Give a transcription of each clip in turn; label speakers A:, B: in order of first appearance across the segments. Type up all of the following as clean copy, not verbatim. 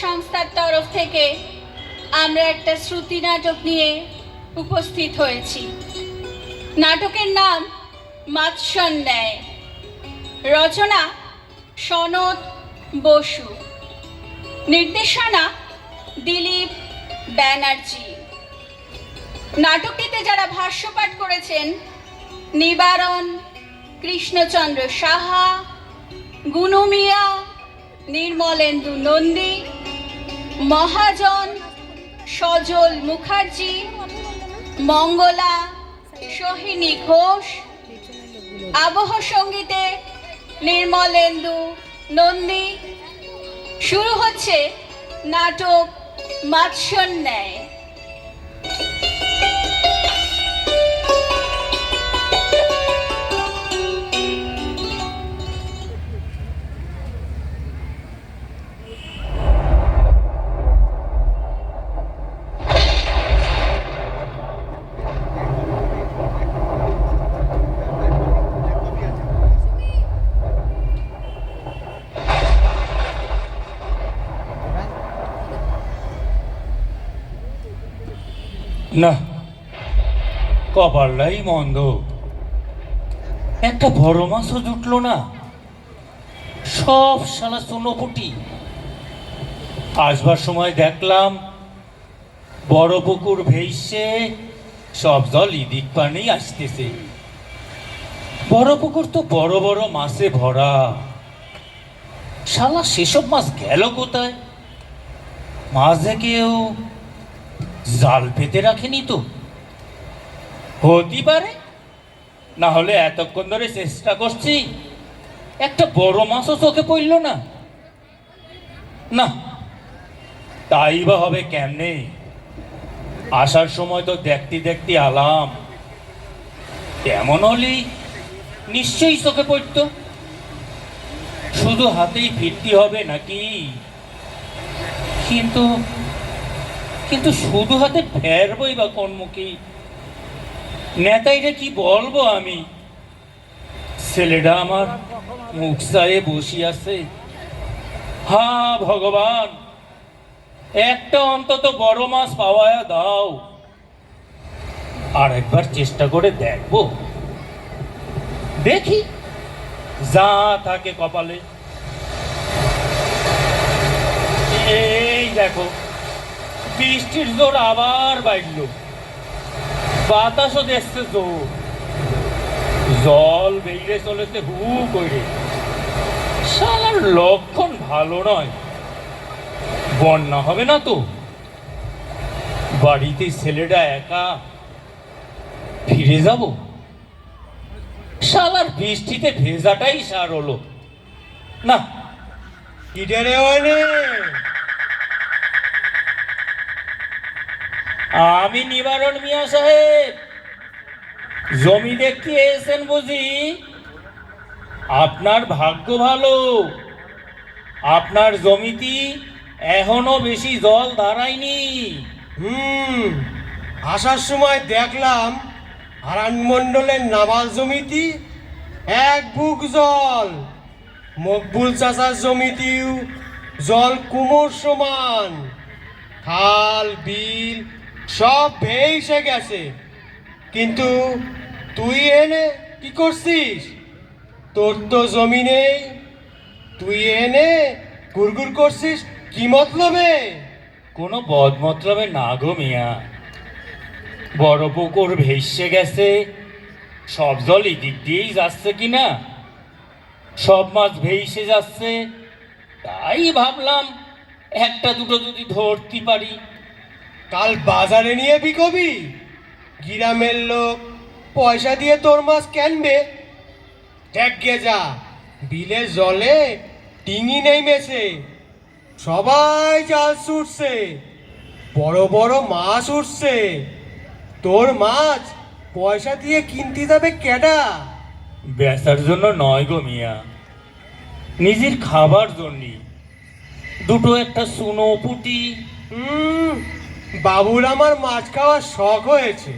A: সংস্থার তরফ থেকে আমরা একটা শ্রুতি নাটক নিয়ে উপস্থিত হয়েছি। নাটকের নাম মাৎসন্যায়, রচনা সনৎ বসু, নির্দেশনা দিলীপ ব্যানার্জি। নাটকটিতে যারা ভাষ্যপাঠ করেছেন নিবারণ কৃষ্ণচন্দ্র সাহা, গুনু মিয়া, নির্মলেন্দু নন্দী, মহাজন সজল মুখার্জি, মঙ্গলা সোহিনী ঘোষ। আবহ সঙ্গীতে নির্মলেন্দু নন্দী। শুরু হচ্ছে নাটক মাৎসন্যায়।
B: না, কপালটাই মন্দ। একটা বড় মাছও জুটলো না, সব শালা চুনোপুটি। আসবার সময় দেখলাম বড় পুকুর ভেসে সব জল ইদিক পানি আসতেছে। বড় পুকুর তো বড় বড় মাছে ভরা, শালা সেসব মাছ গেল কোথায়? মাঝে কেউ জাল পেতে রাখেনি তো? হতে পারে, না হলে এতক্ষণ ধরে চেষ্টা করছি, একটা বড় মাছও চোখে পড়ল না। না, তাই বা হবে কেমনে? আসার সময় তো দেখতে দেখতে আলাম, তেমন হলেই নিশ্চয়ই চোখে পড়ত। শুধু হাতেই ফিরতে হবে নাকি? কিন্তু কিন্তু শুধু হাতে ফেরবই বা কোন মুখে? নেতাইরে কি বলবো আমি? ছেলেটা আমার মুখ চায়ে বসে আছে। হা ভগবান, একটা অন্তত বড় মাছ পাওয়া দাও। আর একবার চেষ্টা করে দেখবো, দেখি যা থাকে কপালে। এই দেখো, বৃষ্টির জোর আবার বাড়ল, বাতাসও দেখছে জোর, জল বেরিয়ে চলেছে হু করে। শালার লক্ষণ ভালো নয়। বন্যা হবে না তো? বাড়িতে ছেলেটা একা, ফিরে যাব। শালার বৃষ্টিতে ভেজাটাই সার হলো না।
C: কিডারে হয়নি?
B: আমি নিবারণ মিয়া সাহেব, জমি দেখতে এসেছেন বুঝি? আপনার ভাগ্য ভালো, আপনার জমিতে এখনো বেশি জল দাঁড়ায়নি।
C: আসার সময় দেখলাম হারান মণ্ডলের নামাল জমিতে এক বুক জল, মকবুল চাচার জমিতেও জল কুমোর সমান। খাল বিল সব ভেসে গেছে, কিন্তু তুই এনে কি করছিস? তোর তো জমি নেই, তুই এনে গুড়গুড় করছিস কি মতলবে?
B: কোনো বদ মতলবে না গো মিয়া। বড় পুকুর ভেসে গেছে, সব জল এদিক দিয়েই যাচ্ছে কিনা, সব মাছ ভেসে যাচ্ছে, তাই ভাবলাম একটা দুটো যদি ধরতে পারি।
C: কাল বাজারে নিয়ে বিকবি? গ্রামের লোক পয়সা দিয়ে তোর মাছ কেনবে? দেখ গে যা, বিলে জলে টিঙি নেমেছে, সবাই জাল ছুটছে, বড় বড় মাছ উঠছে। তোর মাছ পয়সা দিয়ে কিনতে যাবে কেডা?
B: বেচার জন্য নয় গো মিয়া, নিজের খাবার জন্যে। দুটো একটা সুনো পুটি।
C: বাবুর আমার মাছ খাওয়ার শখ হয়েছে।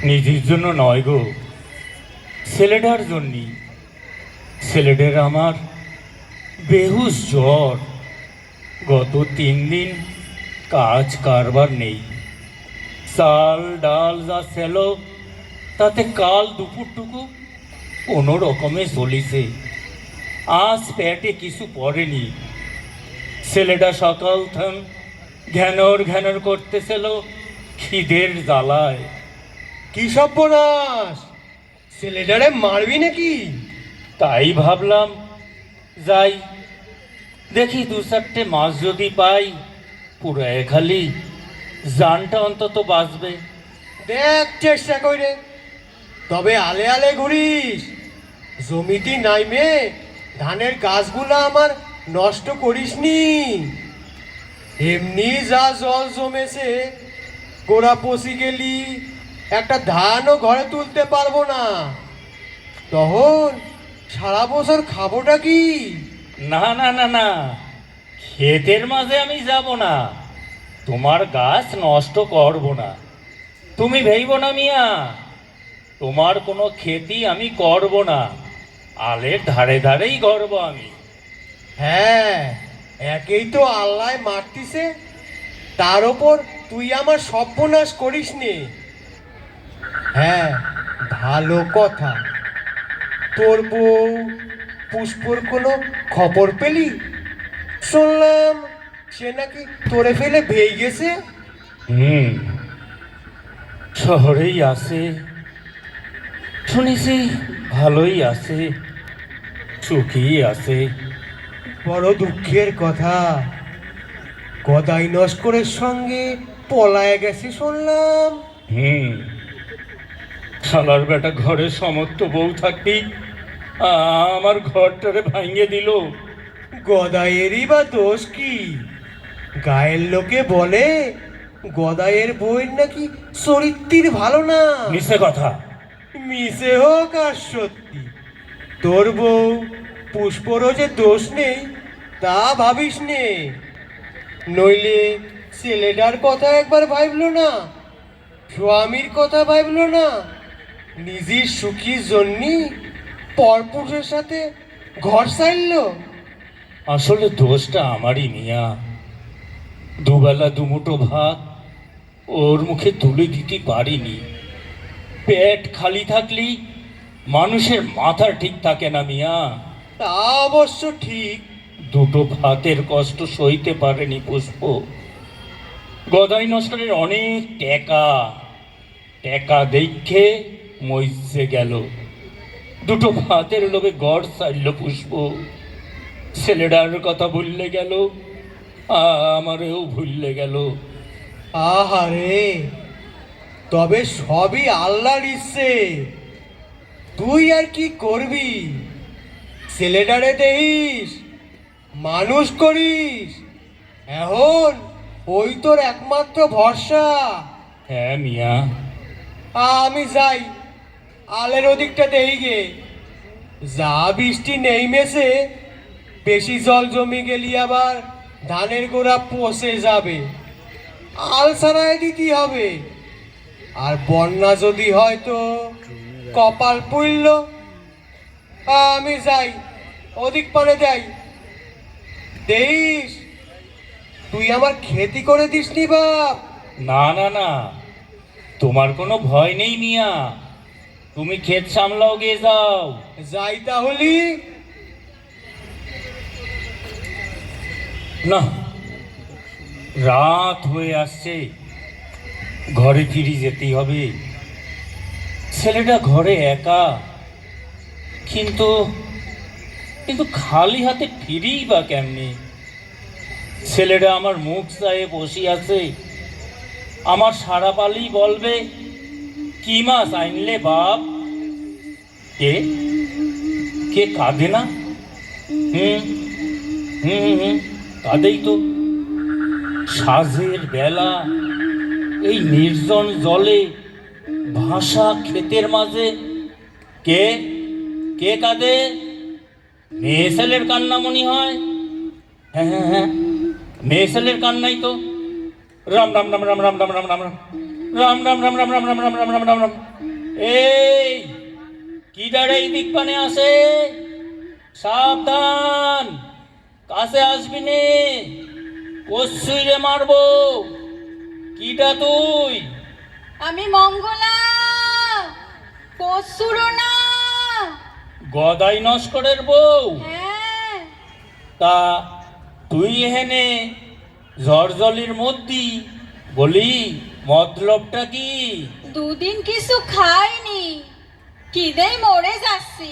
B: নিজের জন্য নয় গো, ছেলেটার জন্যই। ছেলেটার আমার বেহুশ জ্বর, গত 3 দিন কাজ কারবার নেই। চাল ডাল যা ছিল তাতে কাল দুপুরটুকু কোনো রকমে চলিছে। আজ পেটে কিছু পড়েনি। ছেলেটা সকাল থাম ঘ্যানর ঘ্যানর করতেছিল খিদের জ্বালায়।
C: কি সর্বনাশ, ছেলেটারে মারবি নাকি?
B: তাই ভাবলাম যাই, দেখি 2-4টে মাছ যদি পাই, পুরো খালি জানটা অন্তত বাঁচবে।
C: দেখ চেষ্টা করে, তবে আলে আলে ঘুরিস। জমিতে নাইমে ধানের গাছগুলো আমার নষ্ট করিসনি। এমনি যা জল জমেছে, গোড়া পচি গেলি একটা ধানও ঘরে তুলতে পারবো না। তখন সারা বছর খাবোটা কি?
B: না না না না, ক্ষেতের মাঝে আমি যাব না, তোমার গাছ নষ্ট করব না। তুমি ভেইব না মিয়া, তোমার কোনো ক্ষতি আমি করব না। আলের ধারে ধারেই গড়ব আমি।
C: হ্যাঁ, একেই তো আল্লাহ মারতিছে, তার ওপর তুই আমার সর্বনাশ করিস নে। হ্যাঁ, ভালো কথা। তোর বউ পুষ্পর কোনো খবর পেলি? শুনলাম সে নাকি তোরে ফেলে ভেয়ে গেছে।
B: শহরেই আছে, শুনেছি ভালোই আছে, সুখী আছে।
C: বড় দুঃখের কথা, গদাই নস্করের সঙ্গে পলায় গেছে শুনলাম।
B: শালার বেটা ঘরে সমস্ত বউ থাকতি আমার ঘরটারে ভাঙিয়ে দিল।
C: গদাইয়েরই বা দোষ কি? গায়ের লোকে বলে গদাইয়ের বউয়ের নাকি চরিত্রের ভালো না।
B: মিছে কথা।
C: মিশে হোক আর সত্যি, তোর বউ পুষ্পরও যে দোষ নেই তা ভাবিস নে। নইলে ছেলেটার কথা একবার ভাবলো না, স্বামীর কথা ভাবলো না, নিজের সুখীর জন্যই পরপুরুষের সাথে ঘর সাইল।
B: আসলে দোষটা আমারই মিয়া। দুবেলা দুমুঠো ভাত ওর মুখে তুলে দিতে পারিনি। পেট খালি থাকলেই মানুষের মাথা ঠিক থাকে না মিয়া।
C: তা অবশ্য ঠিক।
B: 2টো ভাতের কষ্ট সইতে পারেনি পুষ্প। গদাই নস্করের অনেক টাকা দেখে মইছে গেল। 2টো ভাতের লোভে গড় ছাড়ল পুষ্প। ছেলেটার কথা ভুললে গেল, আমারেও ভুললে গেল।
C: আহারে, তবে সবই আল্লাহর ইচ্ছে, তুই আর কি করবি? ছেলেটারে দেখিস, মানুষ করিস, এখন ওই তোর একমাত্র ভরসা।
B: হ্যাঁ মিয়া।
C: আমি যাই, আলের ওদিকটা দেই গে। যা বৃষ্টি নেইমেছে, বেশি জল জমে গেলি আবার ধানের গোড়া পচে যাবে, আল ছাড়াই দিতে হবে। আর বন্যা যদি হয় তো কপাল পুইল। আমি যাই, ওদিক পারে যাই। দেখিস তুই আমার ক্ষতি করে দিসনি বাপ।
B: না না না, তোমার কোনো ভয় নেই মিয়া, তুমি ক্ষেত সামলাও, গে যাও।
C: যাই তাহলে।
B: না, রাত হয়ে আসছে, ঘরে ফিরে যেতেই হবে। ছেলেটা ঘরে একা, কিন্তু কিন্তু খালি হাতে ফিরেই বা কেমনি? ছেলেটা আমার মুখ চায়ে বসে আছে, আমার সারা পালি বলবে কি মাছ আইনলে বাপ? কে কে কাঁদে না? হুম হুম হুম কাঁদেই তো। সাঁঝের বেলা এই নির্জন জলে ভাসা ক্ষেতের মাঝে কে কে কাঁদে? মেয়ে ছেলের কান্না মনে হয়। হ্যাঁ হ্যাঁ হ্যাঁ, মেয়ে ছেলের কান্নাই তো। রাম রাম রাম রাম রাম রাম রাম রাম রাম রাম রাম রাম রাম রাম রাম রাম রাম রাম রাম। এই কি দাঁড়ে এই দিক পানে আসে, সাবধান, কাছে আসবি নে। কসুই রে মারবো। কিটা তুই?
A: আমি মঙ্গলা, পশুরও না।
B: গদাই নস্করের বউ?
A: হ্যাঁ,
B: তা তুই এহেনে ঝড়জলির মধ্যে বলি মতলবটা কি?
A: দুদিন কিছু খাইনি, খিদেই মরে যাচ্ছি।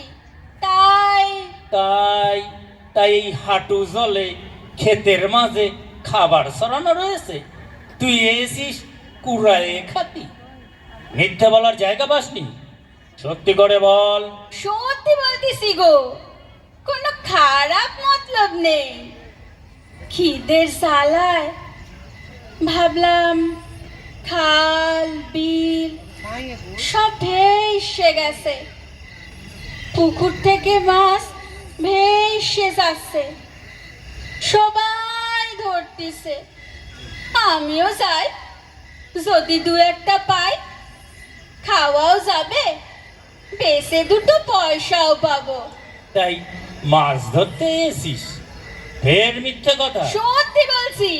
A: তাই
B: তাই তাই এই হাঁটু জলে ক্ষেতের মাঝে খাবার সরানো রয়েছে, তুই এসিস কুড়ায়ে খাতি? মিথ্যে বলার জায়গা পাসনি, সত্যি করে বল।
A: সত্যি বলতেছি গো, কোনো খারাপ মতলব নেই। খিদের জ্বালায় ভাবলাম খাল বিল সব ভেসে গেছে, পুকুর থেকে মাছ ভেসে যাচ্ছে, সবাই ধরতিছে, আমিও যাই। যদি দু একটা পাই, খাওয়াও যাবে, বেঁচে দুটো পয়সাও পাবো।
B: তাই মাছ ধরতে এসিস? ফের মিথ্যে কথা?
A: সত্যি বলছি।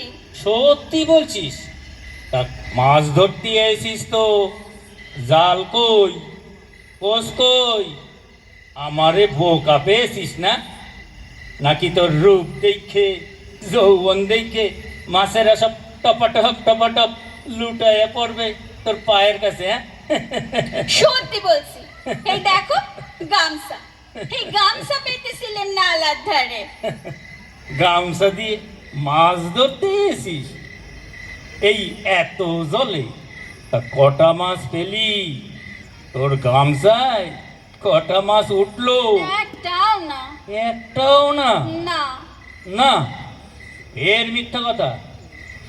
B: সত্যি বলছিস? তা মাছ ধরতে এসিস তো জাল কই, কোষ কই? আমারে বোকা পেয়েছিস না? নাকি তোর রূপ দেখে, যৌবন দেখে মাছেরা সব টপাটপ টপাটপ লুটাইয়া পড়বে তোর পায়ের কাছে? হ্যাঁ,
A: সত্যি বলছি। এই দেখো গামছা, এই গামছা পেতেছিলেন নালার ধারে।
B: গামছা দিয়ে মাছ ধরতে এসিস এই এত জলে? তা কটা মাছ পেলি? তোর গামছায় কটা মাছ উঠলো?
A: একটাও না।
B: একটাও না?
A: না।
B: না, এর মিথ্যা কথা।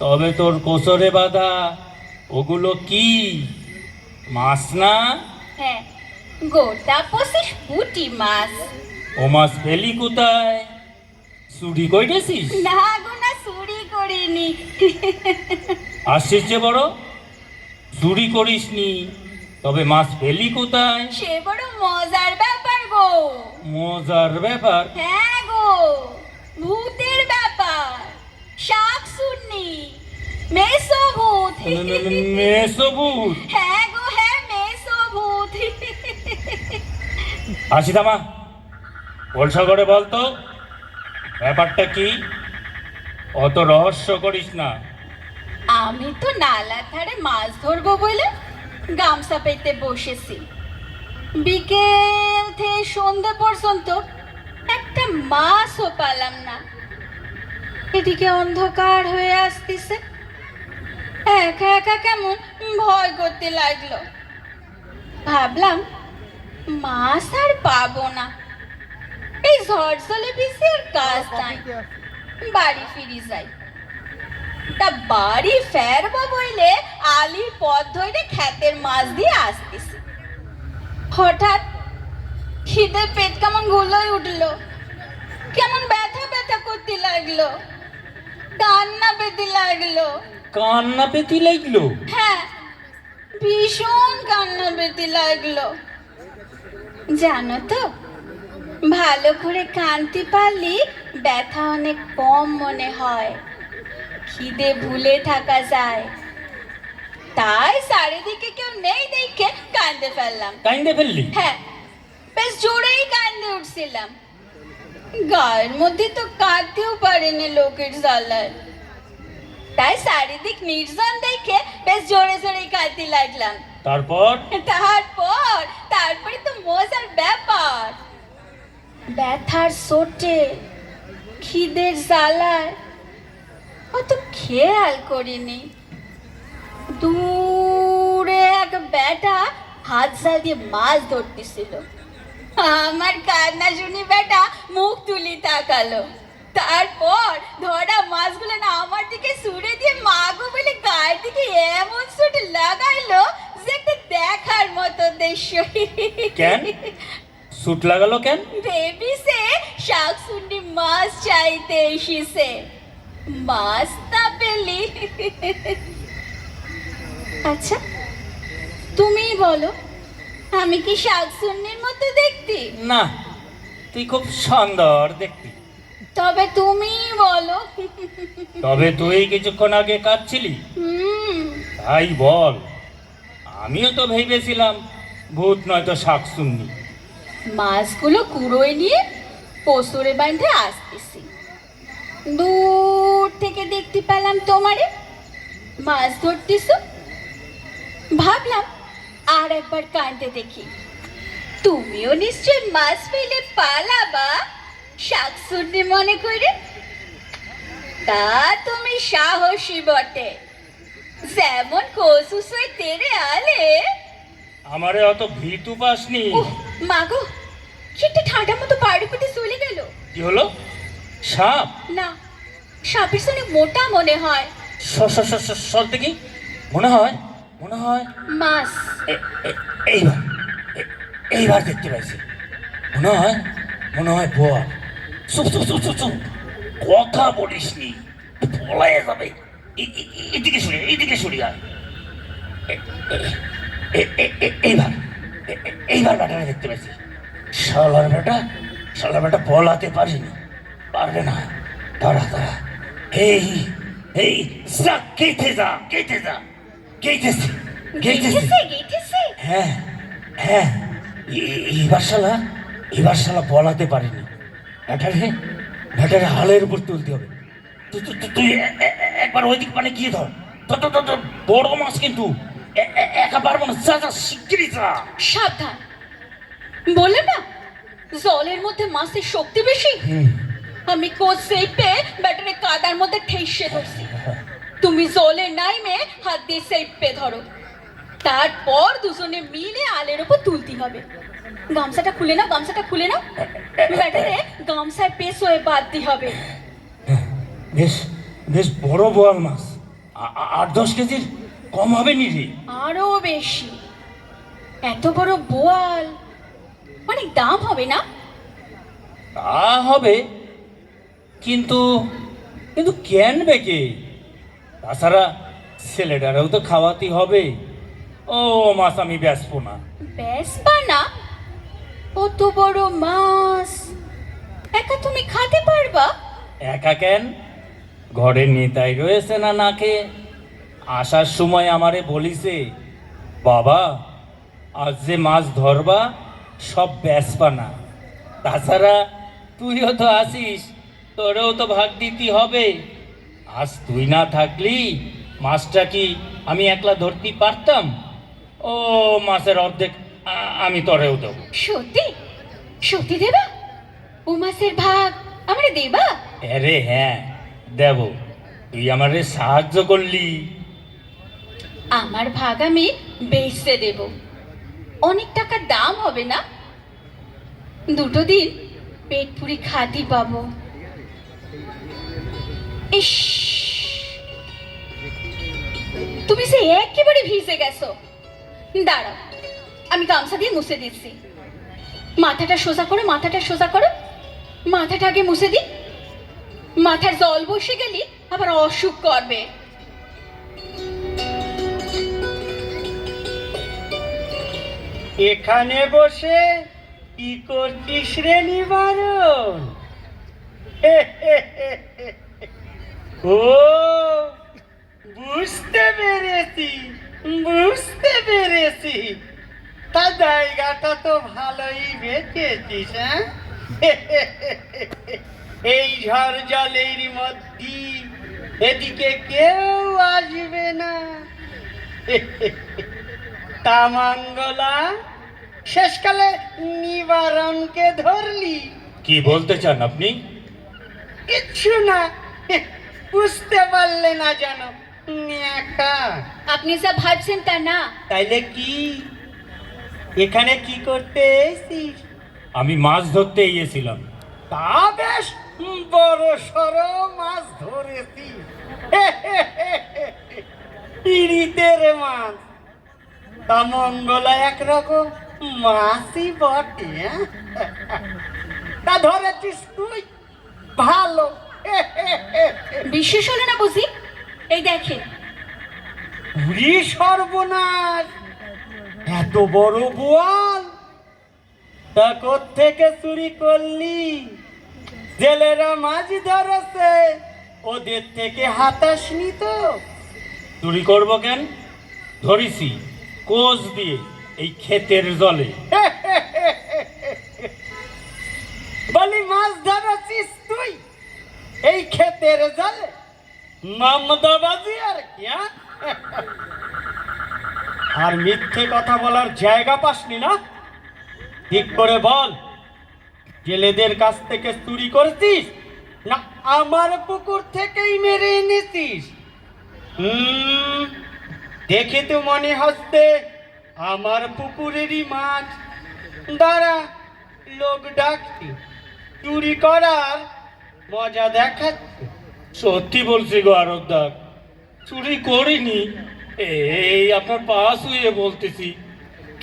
B: তবে তোর কোসরে বাঁধা ওগুলো কি মাছ না?
A: হ্যাঁ, গোটা 25 পুঁটি মাছ।
B: ও মাছ পেলি কোথায়? চুরি করেছিস?
A: না গো না, চুরি করিনি।
B: আসছিস যে বড়, চুরি করিসনি, তবে মাছ পেলি কোথায়?
A: সে বড় মজার ব্যাপার গো।
B: মজার ব্যাপার?
A: হ্যাঁ গো, ভূতের ব্যাপার। শাক শুননি, মেসো ভূত।
B: মেসবুত?
A: হ্যাঁ গো হ্যাঁ, মেসো ভূত।
B: আসি থামা, বলসা করে বলতো ব্যাপারটা কি? অত রহস্য করিস না।
A: আমি তো নালার ধারে মাছ ধরবো বলে গামছা পেতে বসেছি। বিকেল থেকে সন্ধ্যা পর্যন্ত একটা মাছও পালাম না। এদিকে অন্ধকার হয়ে আসতেছে, একা একা কেমন ভয় করতে লাগলো। ভাবলাম মাছ আর পাবো না, এই ঝড় জলে ভিজে আর কাজ নাই, বাড়ি ফিরে যাই। তা বাড়ি ফেরবো বইলে আলির পথ ধরে ক্ষেতের মাছ দিয়ে আসতেছি। হঠাৎ খিদে পেট কেমন গুলোয় উঠলো, কেমন ব্যথা ব্যথা করতে লাগলো, কান্না পেতে লাগলো।
B: কান্না পেতে লাগলো?
A: হ্যাঁ, ভীষণ কান্না পেতে লাগলো। জানো তো, ভালো করে কাঁদতে পারলে ব্যথা অনেক কম মনে হয়, খিদে ভুলে থাকা যায়। তাই চারিদিকে কেউ নেই দেখে কাঁদতে ফেললাম।
B: কাইন্দে ফেললি?
A: হ্যাঁ, বেশ জোরেই কাঁদতে উঠছিলাম। গায়ের মধ্যে তো কাঁদতেও পারেনি লোকের জ্বালায়। তাই চারিদিক নির্জন দেখে বেশ জোরে জোরে কাঁদতে লাগলাম।
B: তারপর?
A: তারপরে তো মজার ব্যাপার। ব্যথার চোটে, খিদের জ্বালায় অত খেয়াল করিনি, দূরে এক বেটা হাত জাল দিয়ে মাছ ধরতেছিল। আমার কান্না শুনি বেটা মুখ তুলি তাকালো। তারপর ধরা মাছগুলো না আমার দিকে ছুড়ে দিয়ে মাগো বলে গায়ের দিকে এমন ছুট লাগাইলো যে একটা দেখার মতো দৃশ্য।
B: কেন ছুট লাগালো কেন?
A: ভেবিছে শাক শুনি মাছ চাইতে এসেছে, মাছ না পেলি। আচ্ছা তুমি বলো, আমি কি শাক শুন্নির মতো দেখতে?
B: না, তুই খুব সুন্দর দেখতি।
A: তবে তুমি বলো।
B: তবে তুই কিছুক্ষণ আগে কাঁদছিলি,
A: হুম,
B: তাই বল। আমিও তো ভেবেছিলাম ভূত নয়তো শাক শুননি।
A: মাছগুলো কুড়োয় নিয়ে পশুরে বাঁধে আসতেছি, দূর থেকে দেখতে পেলাম তোমারে মাছ ধরতেছ। ভাবলাম আর একবার কাঁদতে দেখি, তুমিও নিশ্চয় মাছ পেলে পালাবা শাকসুন্নি মনে করে। তা তুমি সাহসী বটে, যেমন কসুস হয়ে তেরে আলে।
B: আমারে অত ভীতু পাসনি।
A: ওহ মাগো, কি একটা ঠান্ডার মতো পাড়ে পেটে চলে গেল।
B: কি হলো? সাপ?
A: না, সাপের সঙ্গে মোটা মনে হয়।
B: সর দেখি। মনে হয়, মনে হয়
A: মাছ।
B: এইবার এইবার দেখতে পাইছি। মনে হয়, মনে হয় বোয়া। চুপ চুপ চুপ চুপ চুপ, কথা বলিসনি, পলাই যাবে। এদিকে সরে, এইদিকে সরে আয়। এইবার এইবার ব্যাটারা দেখতে পাইছি। শালার বেটা পলাতে পারিনি, পারবে না। দাঁড়া দাঁড়া, এই এই কেটে যা, গেইতেছে
A: গেইতেছে গেইতেছে।
B: হ্যাঁ হ্যাঁ, এবার শালা বলাতে পারিনি। ব্যাটারে হালের উপর তুলতে হবে। তুই একবার ওইদিক মানে গিয়ে ধর। তো বড় মাছ কিন্তু একা পারবো না। যা যা, শিগগিরই যা।
A: সাবধান, বললে না জলের মধ্যে মাছের শক্তি বেশি। আমি কোসেই পেয়ে ব্যাটারে কাদার মধ্যে ঠেসে ধরছি, তুমি জলে নাইমে হাত দিয়ে সেপে ধরো। তারপর দুজনে মিলে আলের উপর তুলতে হবে। গামছাটা খুলে নাও, গামছাটা খুলে নাও। ব্যাটারে গামছায় পেশ হয়ে বাঁধতে হবে।
B: বেশ বেশ বড় বোয়াল মাছ, 8-10 কেজির কম হবে নি রে।
A: আরো বেশি। এত বড় বোয়াল, অনেক দাম হবে না?
B: তা হবে, কিন্তু কিন্তু কেনবে কে? তাছাড়া ছেলেটারেও তো খাওয়াতে হবে। ও মাছ আমি বেচবো না।
A: বেসবা না? কত বড় মাছ একা তুমি খেতে পারবা?
B: একা কেন, ঘরে নিতাই রয়েছে না নাকে। আসার সময় আমারে বলিছে, বাবা আজ যে মাছ ধরবা সব বেচবা না। তাছাড়া তুইও তো আসিস, তোরেও তো ভাগ দিতে হবে। আজ তুই না থাকলি মাছটা কি আমি একলা ধরতে পারতাম? ও মাছের অর্ধেক আমি তোরেও দেবো।
A: সত্যি? সত্যি দেবা? ও মাছের ভাগ আমারে দেবা?
B: আরে হ্যাঁ দেব, তুই আমারে সাহায্য করলি।
A: আমার ভাগ আমি বেচতে দেব। অনেক টাকা দাম হবে না? দুটো দিন পেট পুরি খাতি পাবো। ইস, তুমি সে একেবারে ভিজে গেছো। দাঁড়াও, আমি গামছা দিয়ে মুছে দিচ্ছি। মাথাটা সোজা করো, মাথাটা সোজা করো। মাথাটা আগে মুছে দিই, মাথার জল বসে গেলে আবার অসুখ করবে।
D: এখানে বসে কি করছিস রে নিবারণ? ও বুঝতে পেরেছি, তা জায়গাটা তো ভালোই বেঁচেছিস। হ্যাঁ, এই ঝড় জলের মধ্যে এদিকে কেউ আসবে না। তা মঙ্গলা, শেষকালে নিবারণকে ধরলি?
B: কি বলতে চান আপনি?
D: কিচ্ছু না, বুঝতে পারলে না জানো ন্যাকা।
A: আপনি যা ভাবছেন তা না।
D: তাইলে কি এখানে কি করতে এসেছিস?
B: আমি মাছ ধরতে গিয়েছিলাম।
D: তা বেশ বড় সড় মাছ ধরেছি, পিড়িতের মাছ। তা মঙ্গলা একরকম মাছই বটে। তা ধরেছিস তুই, ভালো।
A: বিশেষ হলো না বুঝি? এই দেখেন।
D: পুরি সর্বনাশ, এত বড় বোয়াল তা কোত্থেকে চুরি করলি? জেলেরা মাছ ধরেছে, ওদের থেকে হাতাসনি তো?
B: চুরি করবো কেন? ধরিছি কোষ দিয়ে এই ক্ষেতের জলে।
D: বলি মাছ ধরেছিস তুই এই ক্ষেতের জলে? মামদাবাজি আর কি, হ্যাঁ? আর মিথ্যে কথা বলার জায়গা পাসনি না? ঠিক করে বল, জেলেদের কাছ থেকে চুরি করেছিস না আমার পুকুর থেকেই মেরে এনেছিস? দেখে তো মনে হচ্ছে আমার পুকুরেরই মাছ। দাঁড়া, লোক ডাকছি, চুরি করার মজা দেখাচ্ছে।
B: সত্যি বলছি গো আরবদার, চুরি করিনি। এই আপনার পা শুয়ে বলতেছি,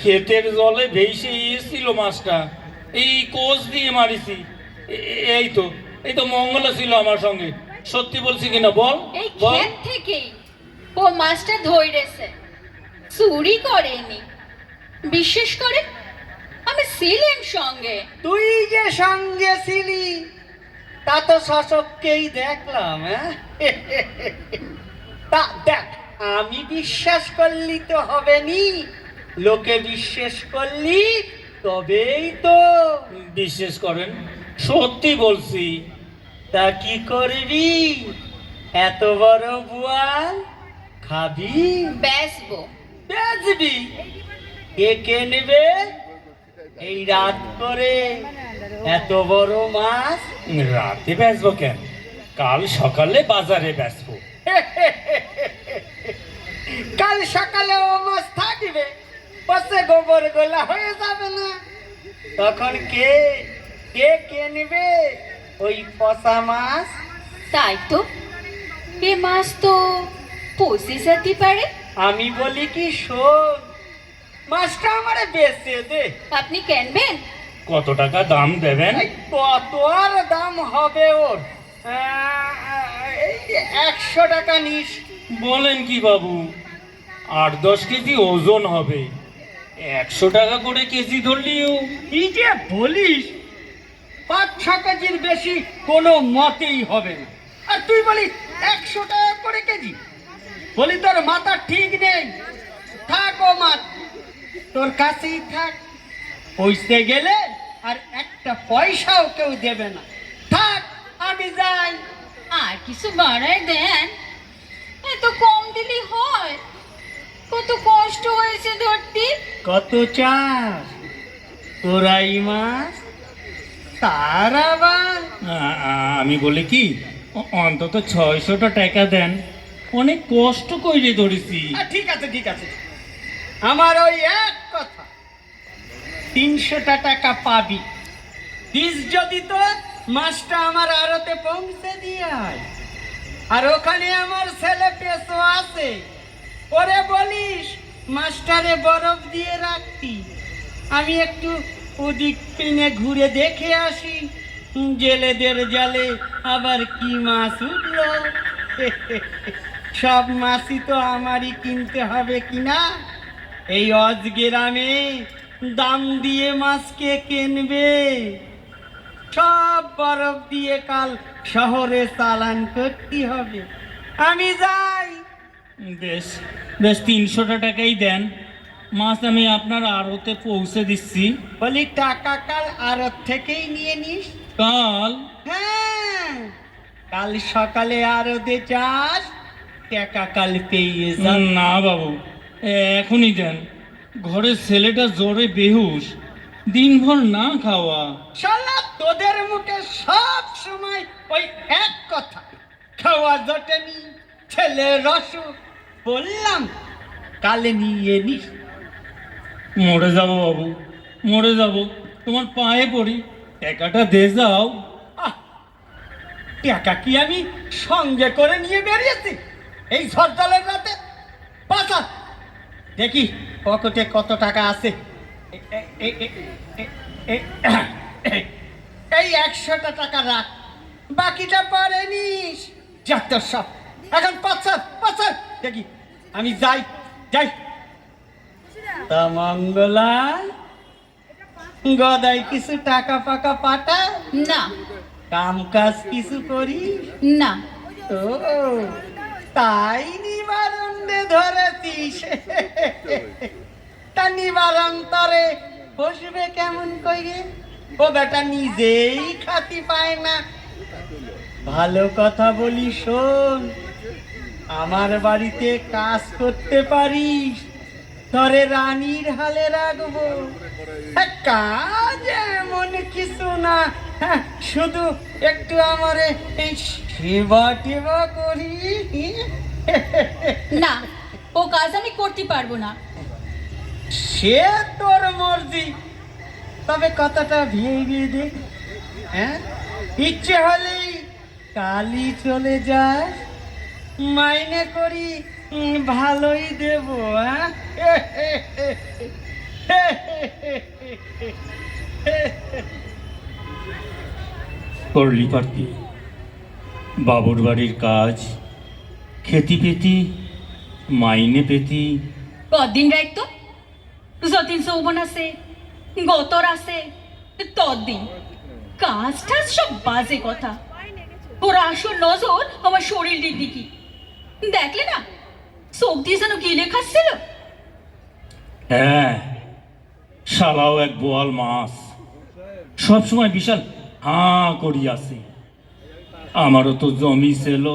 B: ক্ষেতের জলে ভেসে এসেছিল মাছটা, এই কোষ দিয়ে মারিছি। এই তো মঙ্গলা ছিল আমার সঙ্গে। সত্যি বলছি কিনা বল
A: এই
B: বল।
A: ক্ষেত থেকেই ও মাছটা ধরেছে, চুরি করেনি। বিশেষ করে আমি ছিলাম সঙ্গে।
D: তুই যে সঙ্গে ছিলি তা তো শাসককেই দেখলাম, হ্যাঁ? তা দেখ, আমি বিশ্বাস করলি তো হবে নি, লোকে বিশ্বাস করলি তবেই তো।
B: বিশ্বাস করেন, সত্যি বলছি।
D: তা কি করবি? এত বড় বুয়াল খাবি?
A: বেচবো।
D: বেচবি? কে কিনবে এই রাত করে এত বড় মাছ?
B: রাতে বেচবো কেন, কাল সকালে বাজারে বেচবো।
D: কাল সকালে ও মাছ থাকবে, পাশে গোবর গোলা হয়ে যাবে না? তখন কে কে কিনবে ওই পচা মাছ?
A: তাই তো, এ মাছ তো পচে যেতে পারে।
D: আমি বলি কি, শোন, মাছটা আমারে বেচে দে।
A: আপনি কিনবেন?
B: কত টাকা দাম দেবেন?
D: এই কত আর দাম হবে ওর? এই 100 টাকা নিস।
B: বলেন কি বাবু, 8-10 কেজি ওজন হবে, 100 টাকা করে কেজি ধরলেও।
D: কি যে বলিস, 5-6 কেজির বেশি কোনো মতেই হবে না। আর তুই বলিস 100 টাকা করে কেজি? বলি তোর মাথা ঠিক নেই। থাক ও মাছ তোর কাছেই থাক, পয়সে গেলে আর একটা পয়সাও কেউ দেবে না। থাক, আমি যাই।
A: আর কিছু বাড়ায় দেন, এত কম দিলেই হয়। কত কষ্ট হয়েছে ধরতে।
D: কত চাস তোরাই মাছ? তার আবার
B: আমি বলি কি, অন্তত 600 টাকা দেন, অনেক কষ্ট করে ধরেছি।
D: ঠিক আছে ঠিক আছে, আমার ওই এক কথা, 300 টাকা পাবি। দিস যদি তো মাছটা আমার আড়তে পৌঁছে দিয়ে আয়। আর ওখানে আমার ছেলে পেশো আছে, পরে বলিস মাস্টারে বরফ দিয়ে রাখতি, আমি একটু ওদিক পিনে ঘুরে দেখে আসি জেলেদের জালে আবার কি মাছ উঠলো। সব মাছই তো আমারই কিনতে হবে কিনা? এই অজগ্রামে দাম দিয়ে মাছকে কিনবে? সব বরফ দিয়ে কাল শহরে চালান করতে হবে। আমি যাই।
B: বেশ বেশ 300 টাকাই দেন, মাছ আমি আপনার আড়তে পৌঁছে দিচ্ছি।
D: বলি টাকা কাল আড়ত থেকেই নিয়ে নিস।
B: কাল?
D: হ্যাঁ, কাল সকালে আড়তে যাস, টাকা কাল পেয়ে যাস।
B: না বাবু, এখনই দেন, ঘরের ছেলেটা জ্বরে বেহুশ, দিনভর না খাওয়া।
D: শালা তোদের মুখে সব সময় ওই এক কথা, খাওয়া জটেনি, ছেলে রসুন। বললাম কালে নিয়ে নিস।
B: মরে যাব বাবু, মরে যাব, তোমার পায়ে পড়ি, টাকাটা দে যাও।
D: আহ, টাকা কি আমি সঙ্গে করে নিয়ে বেরিয়েছি এই ঝড়জলের রাতে? পাশা দেখি পকেটে কত টাকা আছে। এই 100টা টাকা রাখ, বাকিটা পরে নিস। যত সব এখন পাচার দেখি, আমি যাই যাই। তা মঙ্গলা, গদাই কিছু টাকা পাকা পাঠা?
A: না,
D: কাম কাজ কিছু করি?
A: না।
D: ও তাই নিবারণে ধরেছিস? তা নিবারণ তরে বসবে কেমন কইরে? ও বেটা নিজেই খাতি পায় না। ভালো কথা বলি শোন, আমার বাড়িতে কাজ করতে পারিস, তরে রানীর হালে রাখবো। কাজ এমন কিছু না, শুধু একটু আমারে এই সেবা টেবা করি।
A: না, ও কাজ আমি করতে পারবো না।
D: সে তোর মর্জি, তবে কথাটা ভেবে দেখ। হ্যাঁ, ইচ্ছে হলেই কালই চলে যায়, মাইনে করি ভালোই দেব।
B: করলি পারতি বাবুর বাড়ির কাজ, খেতি পেতি, মাইনে পেতি।
A: কদিন রাখতো, যতদিন যৌবন আছে, গতর আছে, ততদিন কাজ টাজ সব বাজে কথা। ওর আসল নজর আমার শরীরের দিকে। দেখলে না, চোখ দিয়ে যেন গিলে খাচ্ছিল।
B: হ্যাঁ, শালাও এক বোয়াল মাছ, সবসময় বিশাল হাঁ করিয়াছে। আমারও তো জমি ছিল,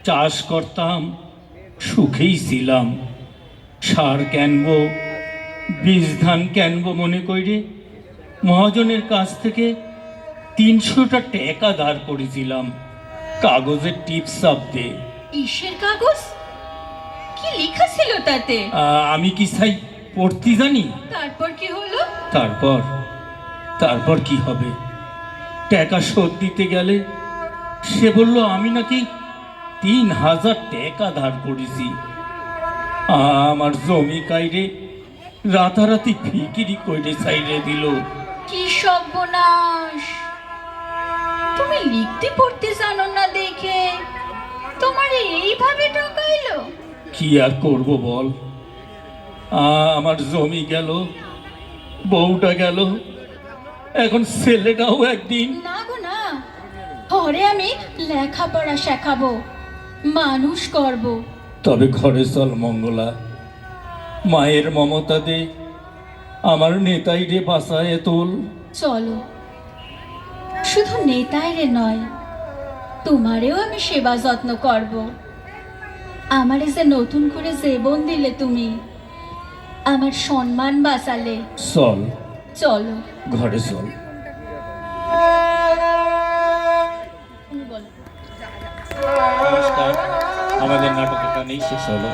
B: চাষ করতাম, সুখেই ছিলাম। সার কেনবো, বীজ ধান কেনবো মনে কইরে মহাজনের কাছ থেকে 300টা টাকা ধার করেছিলাম কাগজের টিপস আপ দে।
A: ইসের কাগজ? কি লেখা ছিল তাতে?
B: আমি কি চাই পড়তে জানি?
A: তারপর কি হলো?
B: তারপর কি হবে? টাকা শোধ দিতে গেলে সে বলল আমি নাকি 3000 টাকা ধার করেছি। আমার জমি কাইরে রাতারাতি ফিকিরি কইরে চাইরে দিল।
A: কি সর্বনাশ! তুমি লিখতে পড়তে জানো না দেখে তোমার এইভাবে ঠকাইলো?
B: কি আর করব বল, আমার জমি গেল, বউটা গেল, এখন ছেলেটাও একদিন।
A: না গো না, পরে আমি লেখাপড়া শেখাবো, মানুষ করব।
B: তবে ঘরে চল মঙ্গলা, মায়ের মমতা দে, আমার নেতাই রে বাঁচায় তোল।
A: চলো, শুধু নেতাইরে নয়, তোমারেও আমি সেবা যত্ন করব। আমারে যে নতুন করে জীবন দিলে তুমি, আমার সম্মান বাঁচালে।
B: চল
A: চলো
B: ঘরে চল।
A: তুমি বলো।
B: নমস্কার, আমাদের নাটক এখানেই শেষ হলো।